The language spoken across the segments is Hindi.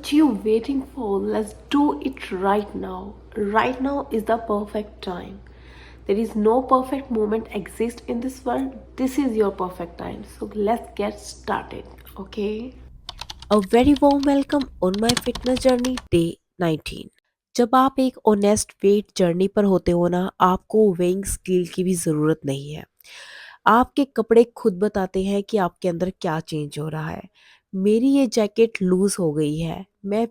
What you waiting for? Let's do it right now. Right now is the perfect time. There is no perfect moment exist in this world. This is your perfect time. So let's get started. Okay? A very warm welcome on my fitness journey day 19। जब आप एक ऑनेस्ट वेट जर्नी पर होते हो ना, आपको वेइंग स्केल की भी ज़रूरत नहीं है। आपके कपड़े खुद बताते हैं कि आपके अंदर क्या चेंज हो रहा है। मेरी ये जैकेट लूज़ हो गई है। मैं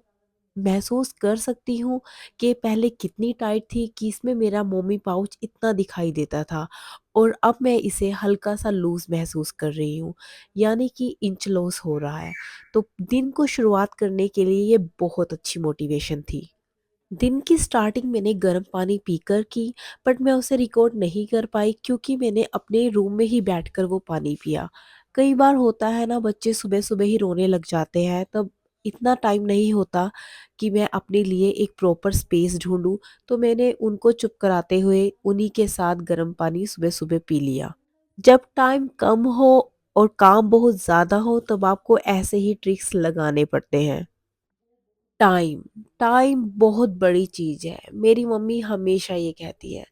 महसूस कर सकती हूँ कि पहले कितनी टाइट थी कि इसमें मेरा मोमी पाउच इतना दिखाई देता था और अब मैं इसे हल्का-सा लूज़ महसूस कर रही हूँ, यानी कि इंच लॉस हो रहा है। तो दिन को शुरुआत करने के लिए ये बहुत अच्छी मोटिवेशन थी। दिन की स्टार्टिंग मैंने गर्म पानी पीकर की, बट मैं उसे रिकॉर्ड नहीं कर पाई क्योंकि मैंने अपने रूम में ही बैठकर वो पानी पिया। कई बार होता है ना, बच्चे सुबह-सुबह ही रोने लग जाते हैं, तब इतना टाइम नहीं होता कि मैं अपने लिए एक प्रॉपर स्पेस ढूँढूँ, तो मैंने उनको चुप कराते हुए उन्हीं के साथ गर्म पानी सुबह-सुबह पी लिया। जब टाइम कम हो और काम बहुत ज़्यादा हो, तब आपको ऐसे ही ट्रिक्स लगाने पड़ते हैं। टाइम, टाइम बहुत बड़ी चीज़ है। मेरी मम्मी हमेशा ये कहती है,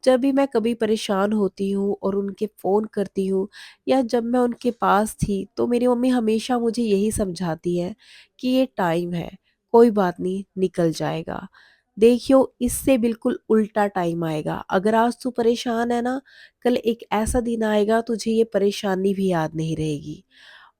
जब भी मैं कभी परेशान होती हूँ और उनके फ़ोन करती हूँ या जब मैं उनके पास थी, तो मेरी मम्मी हमेशा मुझे यही समझाती है कि ये टाइम है, कोई बात नहीं, निकल जाएगा। देखियो, इससे बिल्कुल उल्टा टाइम आएगा। अगर आज तू परेशान है ना, कल एक ऐसा दिन आएगा तुझे ये परेशानी भी याद नहीं रहेगी।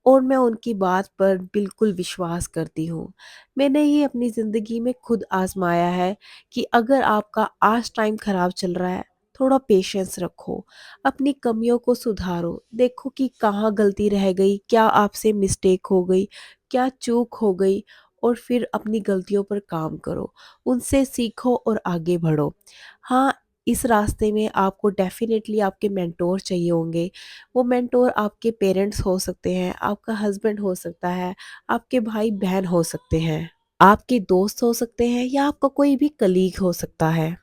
और मैं उनकी बात पर बिल्कुल विश्वास करती हूँ। मैंने ये अपनी ज़िंदगी में खुद आज़माया है कि अगर आपका आज टाइम ख़राब चल रहा है, थोड़ा पेशेंस रखो, अपनी कमियों को सुधारो, देखो कि कहाँ गलती रह गई, क्या आपसे मिस्टेक हो गई, क्या चूक हो गई और फिर अपनी गलतियों पर काम करो, उनसे सीखो और आगे बढ़ो। हाँ, इस रास्ते में आपको डेफ़िनेटली आपके मेंटोर चाहिए होंगे। वो मेंटोर आपके पेरेंट्स हो सकते हैं, आपका हस्बैंड हो सकता है, आपके भाई-बहन हो सकते हैं, आपके दोस्त हो सकते हैं या आपका कोई भी कलीग हो सकता है।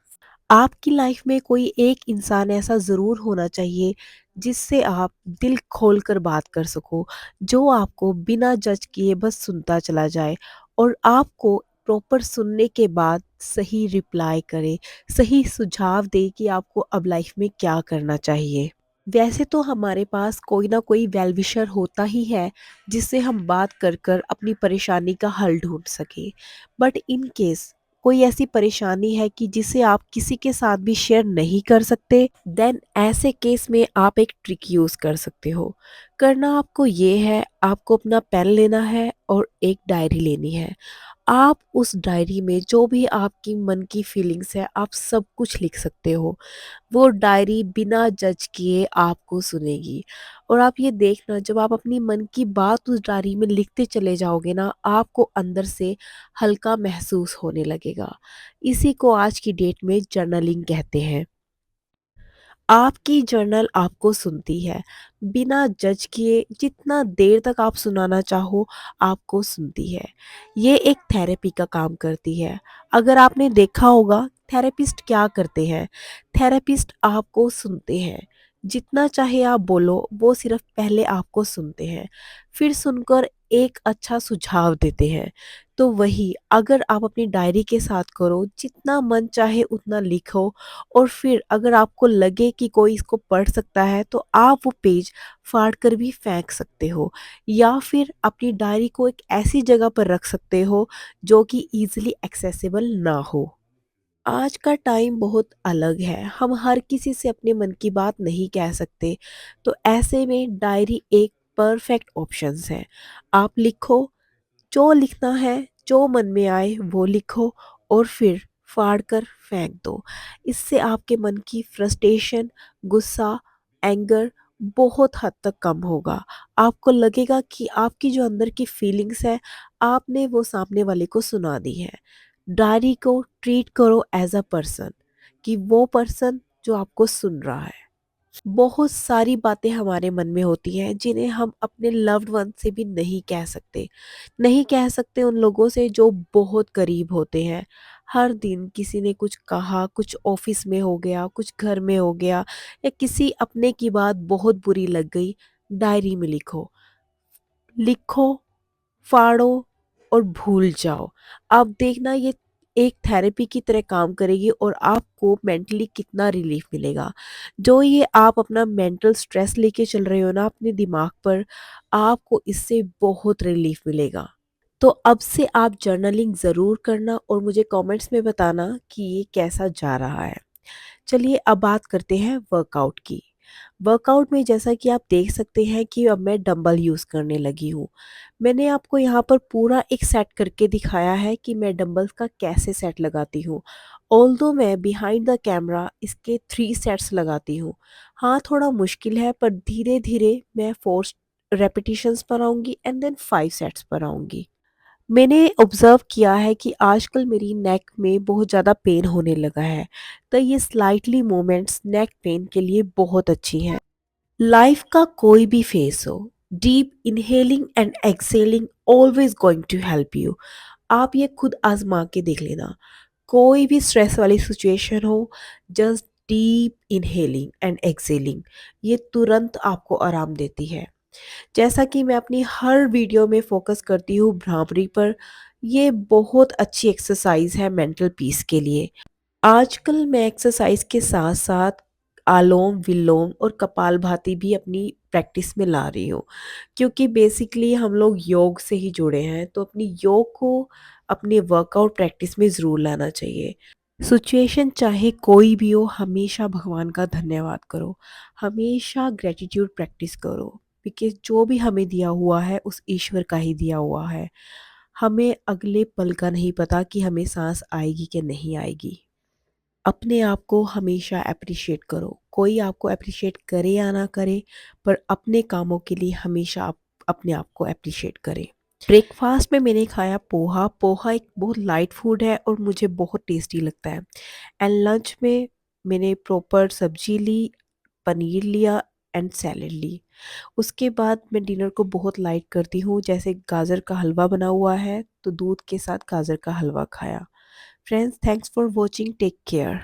आपकी लाइफ में कोई एक इंसान ऐसा ज़रूर होना चाहिए जिससे आप दिल खोलकर बात कर सको, जो आपको बिना जज किए बस सुनता चला जाए और आपको प्रॉपर सुनने के बाद सही रिप्लाई करे, सही सुझाव दे कि आपको अब लाइफ में क्या करना चाहिए। वैसे तो हमारे पास कोई ना कोई वेल विशर होता ही है जिससे हम बात कर कर अपनी परेशानी का हल ढूंढ सके। बट इन केस कोई ऐसी परेशानी है कि जिसे आप किसी के साथ भी शेयर नहीं कर सकते, देन ऐसे केस में आप एक ट्रिक यूज़ कर सकते हो। करना आपको ये है, आपको अपना पेन लेना है और एक डायरी लेनी है। आप उस डायरी में जो भी आपकी मन की फीलिंग्स है, आप सब कुछ लिख सकते हो। वो डायरी बिना जज किए आपको सुनेगी और आप ये देखना, जब आप अपनी मन की बात उस डायरी में लिखते चले जाओगे ना, आपको अंदर से हल्का महसूस होने लगेगा। इसी को आज की डेट में जर्नलिंग कहते हैं। आपकी जर्नल आपको सुनती है, बिना जज किए जितना देर तक आप सुनाना चाहो आपको सुनती है। ये एक थेरेपी का काम करती है। अगर आपने देखा होगा थेरेपिस्ट क्या करते हैं, थेरेपिस्ट आपको सुनते हैं। जितना चाहे आप बोलो, वो सिर्फ पहले आपको सुनते हैं, फिर सुनकर एक अच्छा सुझाव देते हैं। तो वही अगर आप अपनी डायरी के साथ करो, जितना मन चाहे उतना लिखो और फिर अगर आपको लगे कि कोई इसको पढ़ सकता है, तो आप वो पेज फाड़ कर भी फेंक सकते हो या फिर अपनी डायरी को एक ऐसी जगह पर रख सकते हो जो कि ईज़िली एक्सेसिबल ना हो। आज का टाइम बहुत अलग है, हम हर किसी से अपने मन की बात नहीं कह सकते, तो ऐसे में डायरी एक परफेक्ट ऑप्शंस है। आप लिखो, जो लिखना है, जो मन में आए वो लिखो और फिर फाड़ कर फेंक दो। इससे आपके मन की फ्रस्ट्रेशन, गुस्सा, एंगर बहुत हद तक कम होगा। आपको लगेगा कि आपकी जो अंदर की फीलिंग्स है, आपने वो सामने वाले को सुना दी है। डायरी को ट्रीट करो एज़ अ पर्सन, कि वो पर्सन जो आपको सुन रहा है। बहुत सारी बातें हमारे मन में होती हैं जिन्हें हम अपने लव्ड वन से भी नहीं कह सकते। नहीं कह सकते उन लोगों से जो बहुत करीब होते हैं। हर दिन किसी ने कुछ कहा, कुछ ऑफ़िस में हो गया, कुछ घर में हो गया या किसी अपने की बात बहुत बुरी लग गई, डायरी में लिखो। लिखो, फाड़ो और भूल जाओ। अब देखना ये एक थेरेपी की तरह काम करेगी और आपको मेंटली कितना रिलीफ मिलेगा। जो ये आप अपना मेंटल स्ट्रेस लेके चल रहे हो ना अपने दिमाग पर, आपको इससे बहुत रिलीफ मिलेगा। तो अब से आप जर्नलिंग ज़रूर करना और मुझे कमेंट्स में बताना कि ये कैसा जा रहा है। चलिए अब बात करते हैं वर्कआउट की। वर्कआउट में जैसा कि आप देख सकते हैं कि अब मैं डंबल यूज़ करने लगी हूँ। मैंने आपको यहाँ पर पूरा एक सेट करके दिखाया है कि मैं डंबल्स का कैसे सेट लगाती हूँ। ऑल्दो मैं बिहाइंड द कैमरा इसके 3 सेट्स लगाती हूँ। हाँ, थोड़ा मुश्किल है पर धीरे-धीरे मैं 4 रेपिटिशंस पर आऊँगी एंड देन 5 सेट्स पर आऊँगी। मैंने ऑब्ज़र्व किया है कि आजकल मेरी नेक में बहुत ज़्यादा पेन होने लगा है, तो ये स्लाइटली मूवमेंट्स नेक पेन के लिए बहुत अच्छी हैं। लाइफ का कोई भी फेस हो, deep inhaling and exhaling always going to help you. आप ये खुद आजमा के देख लेना। कोई भी स्ट्रेस वाली सिचुएशन हो, just deep inhaling and exhaling ये तुरंत आपको आराम देती है। जैसा कि मैं अपनी हर वीडियो में फोकस करती हूँ भ्रामरी पर, ये बहुत अच्छी एक्सरसाइज है मेंटल पीस के लिए। आजकल मैं एक्सरसाइज के साथ साथ आलोम विलोम और कपालभाति भी अपनी प्रैक्टिस में ला रही हूँ, क्योंकि बेसिकली हम लोग योग से ही जुड़े हैं, तो अपनी योग को अपने वर्कआउट प्रैक्टिस में ज़रूर लाना चाहिए। सिचुएशन चाहे कोई भी हो, हमेशा भगवान का धन्यवाद करो, हमेशा ग्रेटिट्यूड प्रैक्टिस करो, बिकॉज़ जो भी हमें दिया हुआ है उस ईश्वर का ही दिया हुआ है। हमें अगले पल का नहीं पता कि हमें सांस आएगी कि नहीं आएगी। अपने आप को हमेशा एप्रिशिएट करो, कोई आपको एप्रिशिएट करे या ना करे, पर अपने कामों के लिए हमेशा आप अपने आप को एप्रिशिएट करें। ब्रेकफास्ट में मैंने खाया पोहा। पोहा एक बहुत लाइट फूड है और मुझे बहुत टेस्टी लगता है। एंड लंच में मैंने प्रॉपर सब्जी ली, पनीर लिया एंड सैलेड ली। उसके बाद मैं डिनर को बहुत लाइट करती हूँ, जैसे गाजर का हलवा बना हुआ है तो दूध के साथ गाजर का हलवा खाया। Friends, thanks for watching, take care.